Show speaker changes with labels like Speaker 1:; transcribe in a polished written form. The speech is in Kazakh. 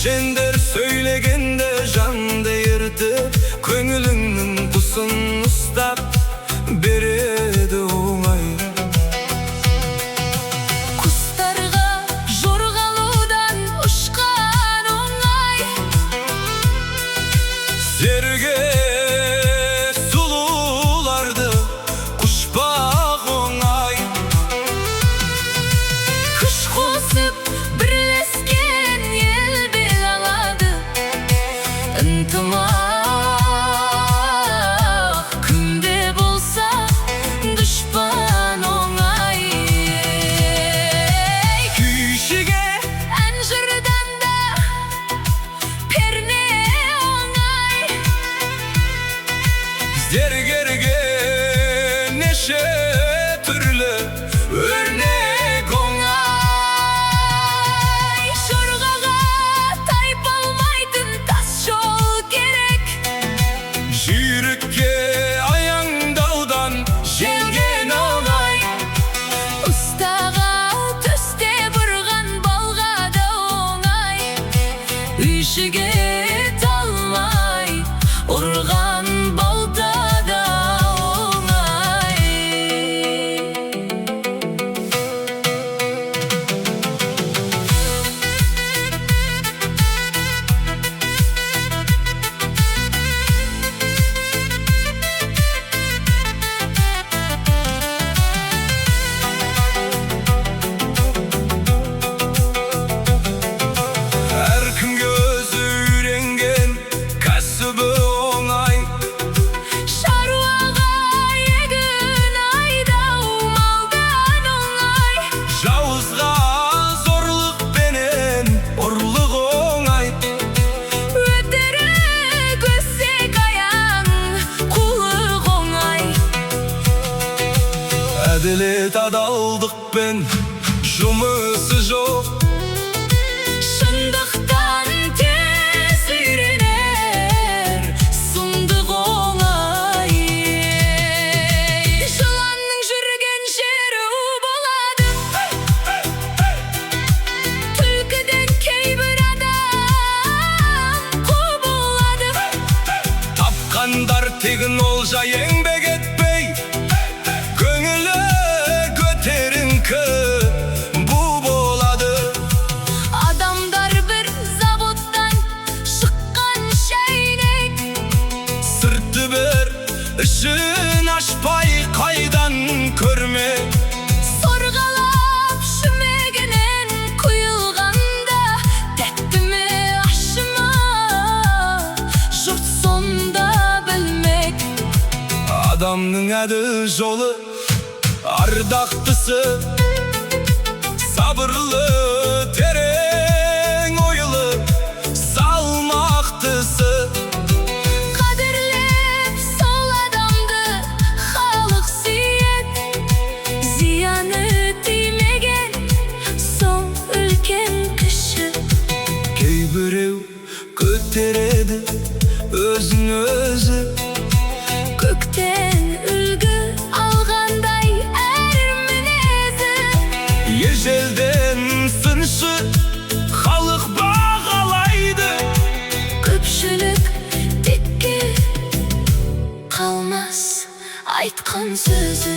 Speaker 1: Jender söylegende jan değirdi, köngülüңнүн kusun ustap beredi oңай.
Speaker 2: Kuşlarga jorgaludan uçkan oңай.
Speaker 1: Serge sululardı kuşpak oңай.
Speaker 2: Kış kosup birleşken el belaladı. Intımak kümde bolsa düşman oңай.
Speaker 1: Küşige
Speaker 2: Enjirden da perne oңай.
Speaker 1: zergerge neşe türlü örnek
Speaker 2: Oңай. Жоргаға тайып алмайтын тас жол керек.
Speaker 1: Жүйрікке аяңдаудан желген оңай.
Speaker 2: Ұстаға төсте бұрған балға да оңай. Үйшіге талмай ұрған балда да оңай.
Speaker 1: Әркімге өзі үйренген кәсібі оңай.
Speaker 2: Шаруаға егін айдау малдан оңай.
Speaker 1: Жауызға зорлық пенен ұрлық оңай.
Speaker 2: Өтірік өсек аяң қулық оңай.
Speaker 1: Әділет адалдықпен жұмысы жоқ.
Speaker 2: Шындықтан тез үйренер сұмдық оңай. Жыланның жүрген жері болады. Түлкіден кейбір адам қу болады.
Speaker 1: Тапқандар тегін олжа еңбек етпей, көңілі көтеріңкі бұ болады.
Speaker 2: Адамдар бір заводтан шыққан шәйнек.
Speaker 1: Сырты бір ішін ашпай қайдан көрме.
Speaker 2: Сорғалап шүмегінен құйылғанда тәтті ме ащы ма, жұрт сонда білмек.
Speaker 1: Адамның әділ жолы ардақтысы, сабырлы, терең ойлы, салмақтысы.
Speaker 2: Қадірлеп сол адамды халық сүйет. Зияны тимеген соң үлкен кіші.
Speaker 1: Кейбіреу көтереді өзін өзі,
Speaker 2: Көктен үлгі алғандай әр мінезі.
Speaker 1: ежелден сыншы халық бағалайды.
Speaker 2: Көпшілік текке қалмас айтқан сөзі.